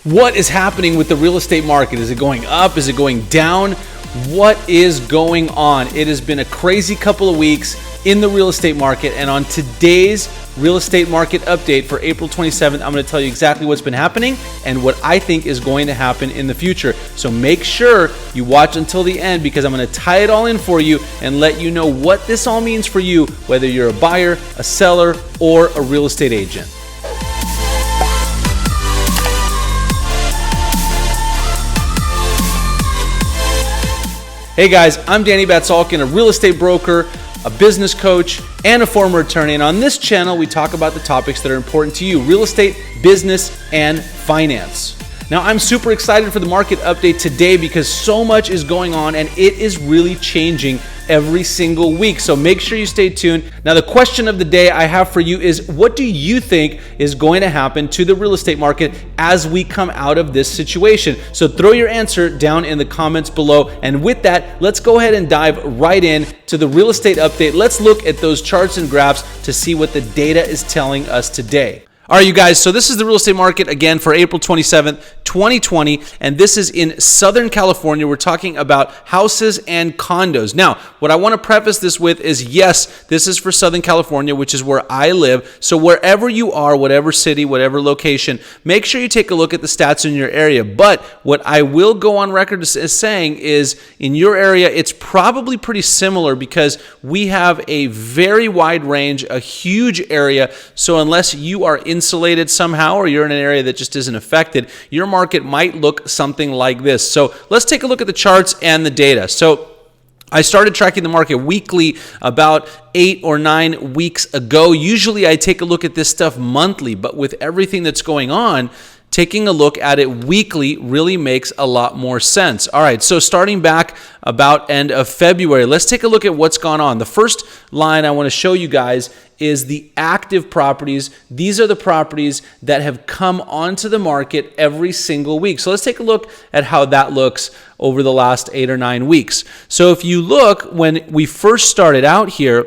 What is happening with the real estate market? Is it going up? Is it going down? What is going on? It has been a crazy couple of weeks in the real estate market, and on today's real estate market update for April 27th, I'm going to tell you exactly what's been happening and what I think is going to happen in the future. So make sure you watch until the end, because I'm going to tie it all in for you and let you know what this all means for you, whether you're a buyer, a seller, or a real estate agent. Hey guys, I'm Danny Batsalkin, a real estate broker, a business coach, and a former attorney. And on this channel, we talk about the topics that are important to you: real estate, business, and finance. Now, I'm super excited for the market update today because so much is going on and it is really changing every single week. So make sure you stay tuned. Now, the question of the day I have for you is, what do you think is going to happen to the real estate market as we come out of this situation? So throw your answer down in the comments below. And with that, let's go ahead and dive right in to the real estate update. Let's look at those charts and graphs to see what the data is telling us today. All right, you guys, so this is the real estate market again for April 27th, 2020, and this is in Southern California. We're talking about houses and condos. Now, what I want to preface this with is, yes, this is for Southern California, which is where I live. So wherever you are, whatever city, whatever location, make sure you take a look at the stats in your area. But what I will go on record as saying is, in your area, it's probably pretty similar because we have a very wide range, a huge area. So unless you are insulated somehow, or you're in an area that just isn't affected, your market might look something like this. So let's take a look at the charts and the data. So I started tracking the market weekly about 8 or 9 weeks ago. Usually I take a look at this stuff monthly, but with everything that's going on, taking a look at it weekly really makes a lot more sense. All right, so starting back about end of February, let's take a look at what's gone on. The first line I want to show you guys is the active properties. These are the properties that have come onto the market every single week. So let's take a look at how that looks over the last 8 or 9 weeks. So if you look, when we first started out here,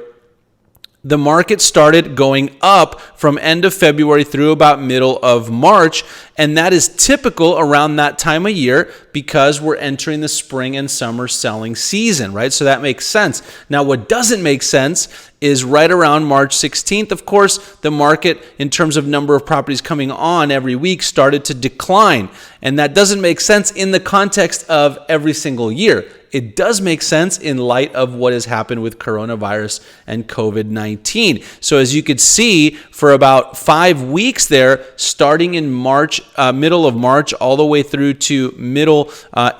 the market started going up from end of February through about middle of March, and that is typical around that time of year because we're entering the spring and summer selling season, right? So that makes sense. Now, what doesn't make sense is right around March 16th, of course, the market in terms of number of properties coming on every week started to decline, and that doesn't make sense in the context of every single year. It does make sense in light of what has happened with coronavirus and COVID-19. So as you could see, for about 5 weeks there, starting in March, middle of March, all the way through to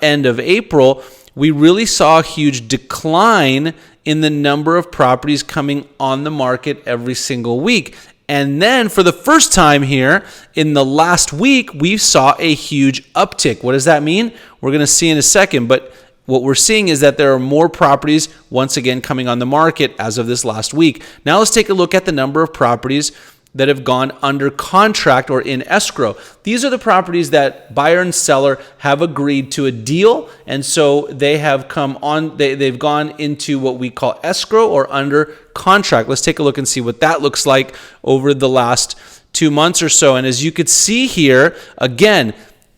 end of April, we really saw a huge decline in the number of properties coming on the market every single week. And then for the first time here in the last week, we saw a huge uptick. What does that mean? We're going to see in a second, but what we're seeing is that there are more properties once again coming on the market as of this last week. Now let's take a look at the number of properties that have gone under contract or in escrow. These are the properties that buyer and seller have agreed to a deal, and so they have come on, they've gone into what we call escrow or under contract. Let's take a look and see what that looks like over the last 2 months or so. And as you could see here, again,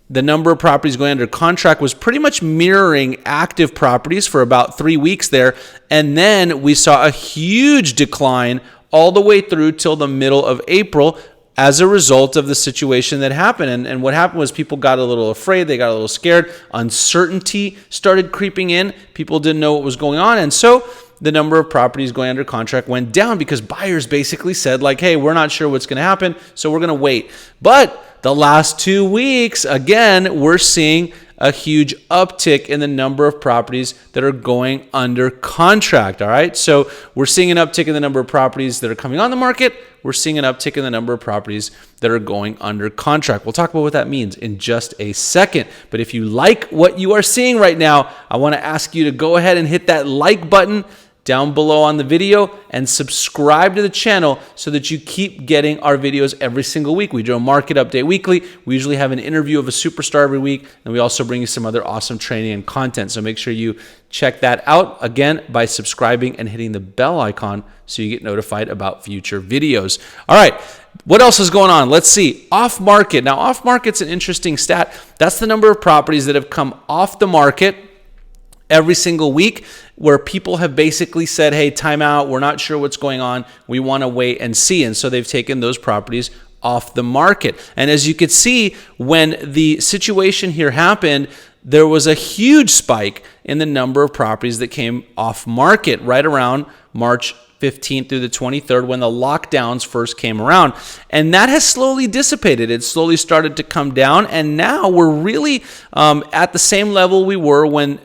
the number of properties going under contract was pretty much mirroring active properties for about 3 weeks there. And then we saw a huge decline all the way through till the middle of April as a result of the situation that happened. And what happened was people got a little afraid. They got a little scared. Uncertainty started creeping in. People didn't know what was going on. And so the number of properties going under contract went down because buyers basically said, like, hey, we're not sure what's going to happen, so we're going to wait. But the last 2 weeks, again, we're seeing a huge uptick in the number of properties that are going under contract, all right? So we're seeing an uptick in the number of properties that are coming on the market. We're seeing an uptick in the number of properties that are going under contract. We'll talk about what that means in just a second. But if you like what you are seeing right now, I want to ask you to go ahead and hit that like button down below on the video and subscribe to the channel so that you keep getting our videos every single week. We do a market update weekly. We usually have an interview of a superstar every week, and we also bring you some other awesome training and content. So make sure you check that out, again, by subscribing and hitting the bell icon so you get notified about future videos. All right, What else is going on? Let's see. Off market. Now, off market's an interesting stat. That's the number of properties that have come off the market every single week, where people have basically said, hey, time out, we're not sure what's going on, we want to wait and see. And so they've taken those properties off the market. And as you could see, when the situation here happened, there was a huge spike in the number of properties that came off market right around March 15th through the 23rd, when the lockdowns first came around. And that has slowly dissipated. It slowly started to come down, and now we're really at the same level we were when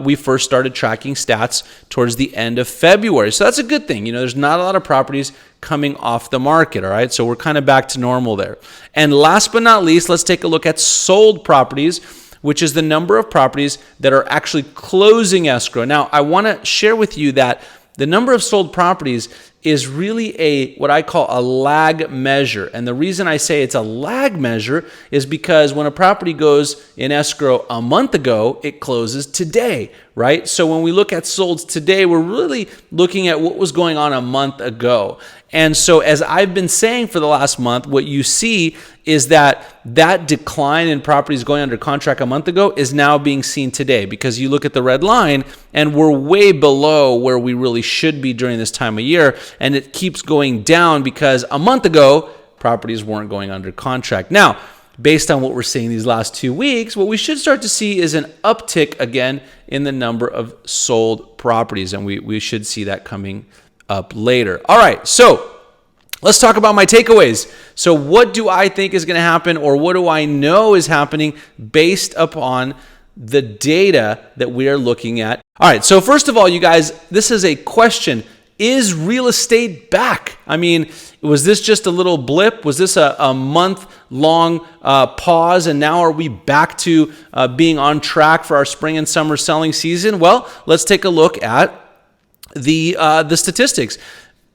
we first started tracking stats towards the end of February. So that's a good thing. There's not a lot of properties coming off the market, all right? So we're kind of back to normal there. And last but not least, let's take a look at sold properties, which is the number of properties that are actually closing escrow. Now, I want to share with you that the number of sold properties is really what I call a lag measure. And the reason I say it's a lag measure is because when a property goes in escrow a month ago, it closes today, right? So when we look at solds today, we're really looking at what was going on a month ago. And so as I've been saying for the last month, what you see is that decline in properties going under contract a month ago is now being seen today, because you look at the red line and we're way below where we really should be during this time of year. And it keeps going down because a month ago, properties weren't going under contract. Now, based on what we're seeing these last 2 weeks, what we should start to see is an uptick again in the number of sold properties. And we should see that coming up later. All right, so let's talk about my takeaways. So what do I think is going to happen, or what do I know is happening based upon the data that we are looking at? All right, so first of all, you guys, this is a question. Is real estate back? I mean, was this just a little blip? Was this a month-long pause, and now are we back to being on track for our spring and summer selling season? Well, let's take a look at the statistics.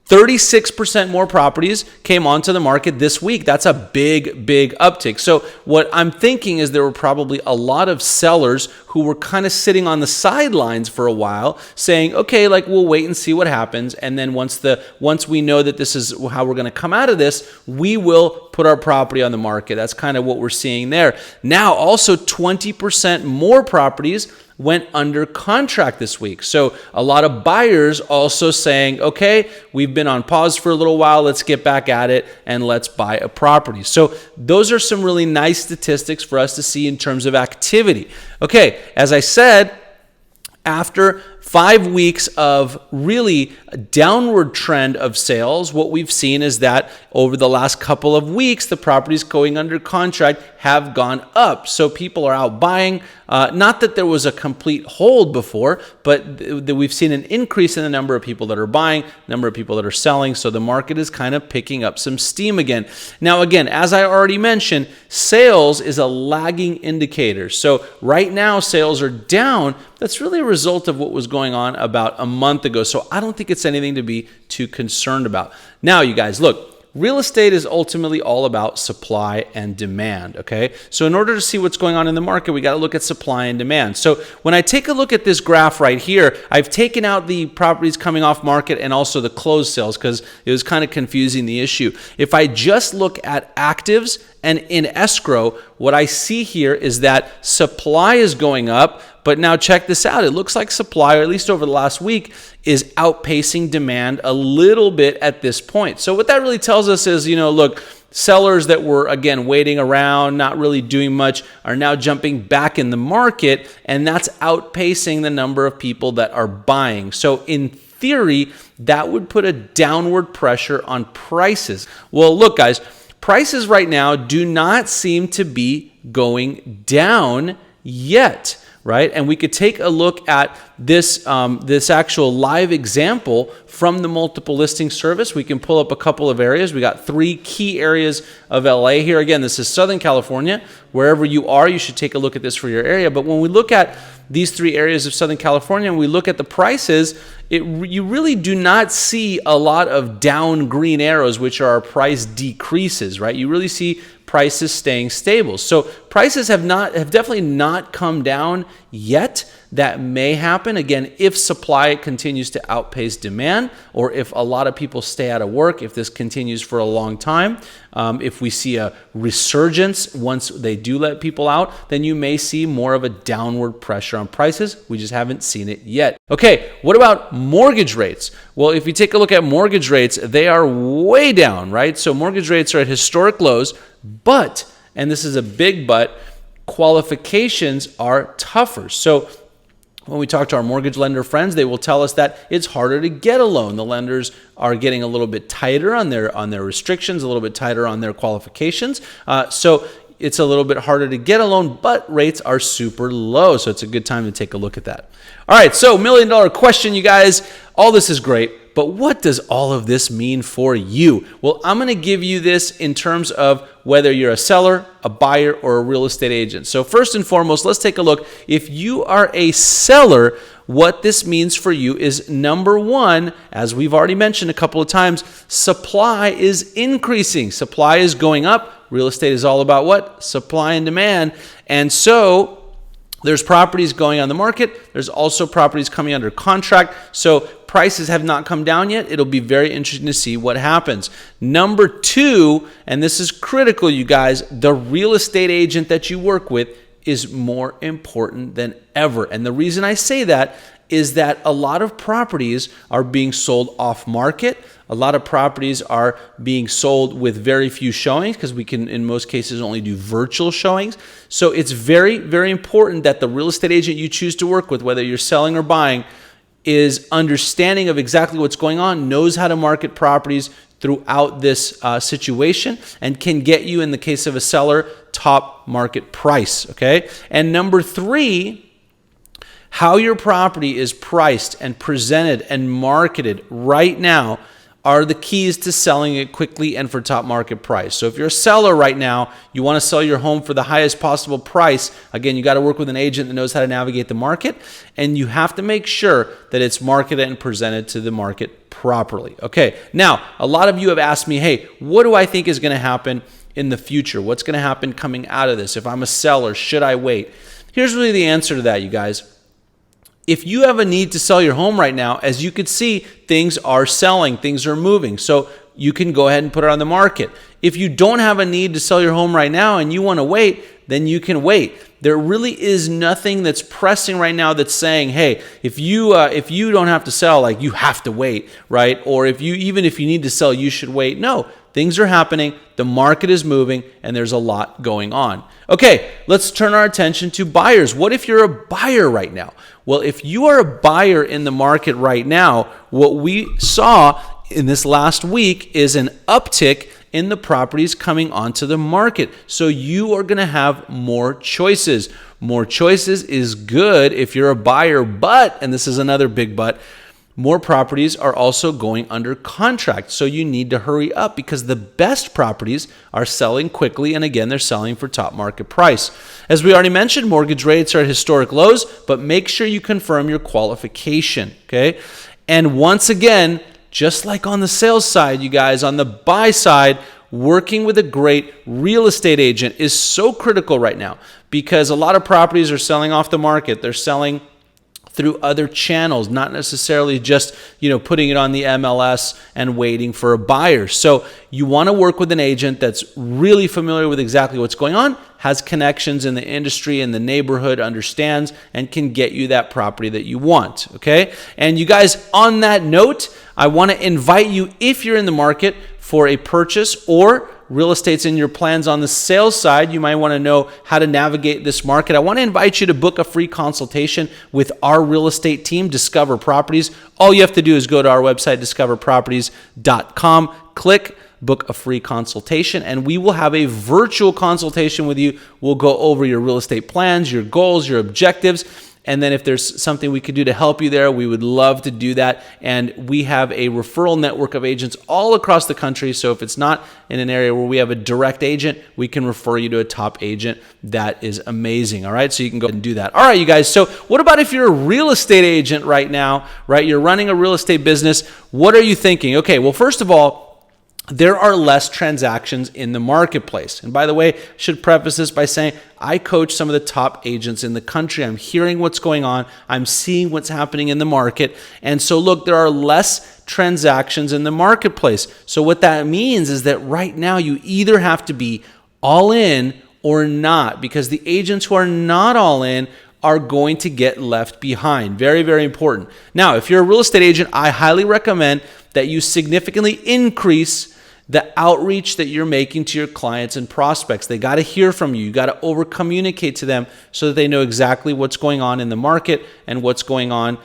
36% more properties came onto the market this week. That's a big uptick. So what I'm thinking is there were probably a lot of sellers who were kind of sitting on the sidelines for a while, saying, okay, we'll wait and see what happens. And then once we know that this is how we're going to come out of this, we will put our property on the market. That's kind of what we're seeing there. Now, also 20% more properties went under contract this week. So a lot of buyers also saying, okay, we've been on pause for a little while, let's get back at it and let's buy a property. So those are some really nice statistics for us to see in terms of activity. Okay, as I said, after 5 weeks of really a downward trend of sales, what we've seen is that over the last couple of weeks, the properties going under contract have gone up. So people are out buying. Not that there was a complete hold before, but we've seen an increase in the number of people that are buying, number of people that are selling. So the market is kind of picking up some steam again. Now, again, as I already mentioned, sales is a lagging indicator. So right now, sales are down. That's really a result of what was going on about a month ago. So I don't think it's anything to be too concerned about. Now, you guys, look. Real estate is ultimately all about supply and demand, okay? So in order to see what's going on in the market, we got to look at supply and demand. So when I take a look at this graph right here, I've taken out the properties coming off market and also the closed sales because it was kind of confusing the issue. If I just look at actives and in escrow, what I see here is that supply is going up, but now check this out. It looks like supply, or at least over the last week, is outpacing demand a little bit at this point. So what that really tells us is, look, sellers that were, again, waiting around, not really doing much, are now jumping back in the market, and that's outpacing the number of people that are buying. So in theory, that would put a downward pressure on prices. Well, look, guys, prices right now do not seem to be going down yet. Right? And we could take a look at this actual live example from the multiple listing service. We can pull up a couple of areas. We got 3 key areas of LA here. Again, this is Southern California. Wherever you are, you should take a look at this for your area. But when we look at these 3 areas of Southern California and we look at the prices, you really do not see a lot of down green arrows, which are price decreases, right? You really see prices staying stable. So prices have definitely not come down yet. That may happen, again, if supply continues to outpace demand, or if a lot of people stay out of work, if this continues for a long time. If we see a resurgence once they do let people out, then you may see more of a downward pressure on prices. We just haven't seen it yet. Okay, what about mortgage rates? Well, if you take a look at mortgage rates, they are way down, right? So mortgage rates are at historic lows, but, and this is a big but, qualifications are tougher. So when we talk to our mortgage lender friends, they will tell us that it's harder to get a loan. The lenders are getting a little bit tighter on their restrictions, a little bit tighter on their qualifications. So it's a little bit harder to get a loan, but rates are super low. So it's a good time to take a look at that. All right, so $1 million question, you guys. All this is great, but what does all of this mean for you? Well, I'm going to give you this in terms of whether you're a seller, a buyer, or a real estate agent. So first and foremost, let's take a look. If you are a seller, what this means for you is, number one, as we've already mentioned a couple of times, supply is increasing. Supply is going up. Real estate is all about what? Supply and demand. And so there's properties going on the market. There's also properties coming under contract. So prices have not come down yet. It'll be very interesting to see what happens. Number two, and this is critical, you guys, the real estate agent that you work with is more important than ever. And the reason I say that is that a lot of properties are being sold off market. A lot of properties are being sold with very few showings, because we can, in most cases, only do virtual showings. So it's very, very important that the real estate agent you choose to work with, whether you're selling or buying, is understanding of exactly what's going on, knows how to market properties throughout this situation, and can get you, in the case of a seller, top market price, okay? And number three, how your property is priced and presented and marketed right now are the keys to selling it quickly and for top market price. So if you're a seller right now, you want to sell your home for the highest possible price, again, you got to work with an agent that knows how to navigate the market, and you have to make sure that it's marketed and presented to the market properly. Okay, now, a lot of you have asked me, hey, what do I think is going to happen in the future? What's going to happen coming out of this? If I'm a seller, should I wait? Here's really the answer to that, you guys. If you have a need to sell your home right now, as you could see, things are selling, things are moving. So you can go ahead and put it on the market. If you don't have a need to sell your home right now and you want to wait, then you can wait. There really is nothing that's pressing right now that's saying, hey, if you don't have to sell, like, you have to wait, right? Or even if you need to sell, you should wait. No, things are happening, the market is moving, and there's a lot going on. Okay, let's turn our attention to buyers. What if you're a buyer right now? Well, if you are a buyer in the market right now, what we saw in this last week is an uptick in the properties coming onto the market. So you are going to have more choices. More choices is good if you're a buyer, but, and this is another big but, more properties are also going under contract. So you need to hurry up, because the best properties are selling quickly, and again, they're selling for top market price. As we already mentioned, mortgage rates are at historic lows, but make sure you confirm your qualification, okay? And once again, just like on the sales side, you guys, on the buy side, working with a great real estate agent is so critical right now, because a lot of properties are selling off the market. They're selling through other channels, not necessarily just, putting it on the MLS and waiting for a buyer. So you want to work with an agent that's really familiar with exactly what's going on, has connections in the industry and the neighborhood, understands, and can get you that property that you want, okay? And you guys, on that note, I want to invite you, if you're in the market for a purchase or real estate's in your plans on the sales side, you might want to know how to navigate this market. I want to invite you to book a free consultation with our real estate team, Discover Properties. All you have to do is go to our website, discoverproperties.com, click book a free consultation, and we will have a virtual consultation with you. We'll go over your real estate plans, your goals, your objectives. And then if there's something we could do to help you there, we would love to do that. And we have a referral network of agents all across the country. So if it's not in an area where we have a direct agent, we can refer you to a top agent. That is amazing. All right. So you can go ahead and do that. All right, you guys. So what about if you're a real estate agent right now, right? You're running a real estate business. What are you thinking? Okay. Well, first of all, there are less transactions in the marketplace. And by the way, I should preface this by saying I coach some of the top agents in the country. I'm hearing what's going on. I'm seeing what's happening in the market. And so look, there are less transactions in the marketplace. So what that means is that right now you either have to be all in or not, because the agents who are not all in are going to get left behind. Very, very important. Now, if you're a real estate agent, I highly recommend that you significantly increase the outreach that you're making to your clients and prospects. They got to hear from you. You got to over communicate to them so that they know exactly what's going on in the market and what's going on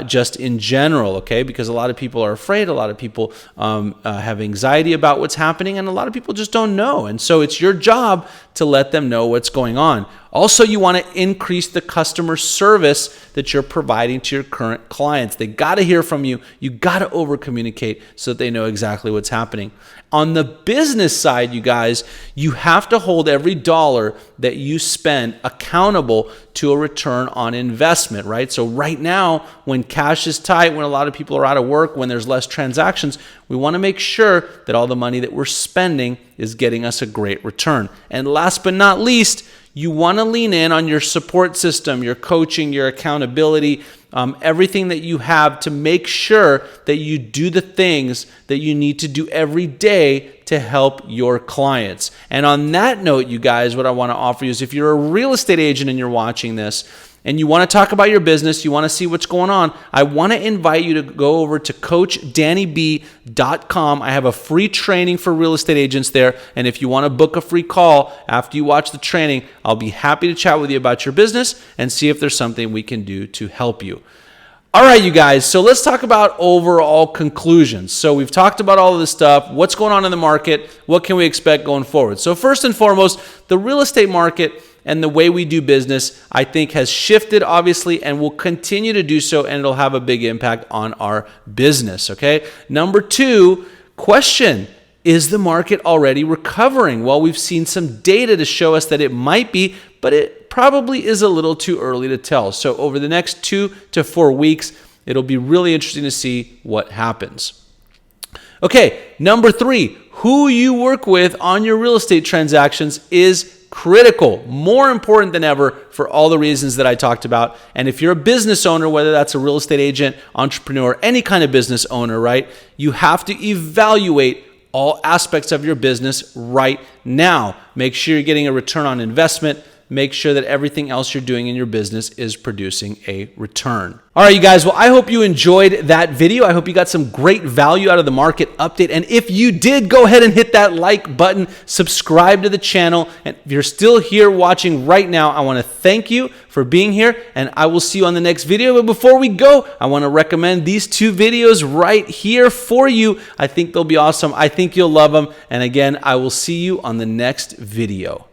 just in general, okay? Because a lot of people are afraid. A lot of people have anxiety about what's happening, and a lot of people just don't know. And so it's your job to let them know what's going on. Also, you want to increase the customer service that you're providing to your current clients. They got to hear from you. You got to over communicate so that they know exactly what's happening. On the business side, you guys, you have to hold every dollar that you spend accountable to a return on investment, right? So right now, when cash is tight, when a lot of people are out of work, when there's less transactions, we want to make sure that all the money that we're spending is getting us a great return. And last but not least, you want to lean in on your support system, your coaching, your accountability, everything that you have to make sure that you do the things that you need to do every day to help your clients. And on that note, you guys, what I want to offer you is if you're a real estate agent and you're watching this, and you want to talk about your business, you want to see what's going on, I want to invite you to go over to CoachDannyB.com. I have a free training for real estate agents there. And if you want to book a free call after you watch the training, I'll be happy to chat with you about your business and see if there's something we can do to help you. All right, you guys, so let's talk about overall conclusions. So we've talked about all of this stuff, what's going on in the market, what can we expect going forward. So first and foremost, the real estate market and the way we do business, I think, has shifted, obviously, and will continue to do so, and it'll have a big impact on our business, okay? Number two, question, is the market already recovering? Well, we've seen some data to show us that it might be, but it probably is a little too early to tell. So over the next 2 to 4 weeks, it'll be really interesting to see what happens. Okay, number three, who you work with on your real estate transactions is critical, more important than ever for all the reasons that I talked about. And if you're a business owner, whether that's a real estate agent, entrepreneur, any kind of business owner, right, you have to evaluate all aspects of your business right now. Make sure you're getting a return on investment. Make sure that everything else you're doing in your business is producing a return. All right, you guys, well, I hope you enjoyed that video. I hope you got some great value out of the market update. And if you did, go ahead and hit that like button, subscribe to the channel. And if you're still here watching right now, I want to thank you for being here, and I will see you on the next video. But before we go, I want to recommend these 2 videos right here for you. I think they'll be awesome. I think you'll love them. And again, I will see you on the next video.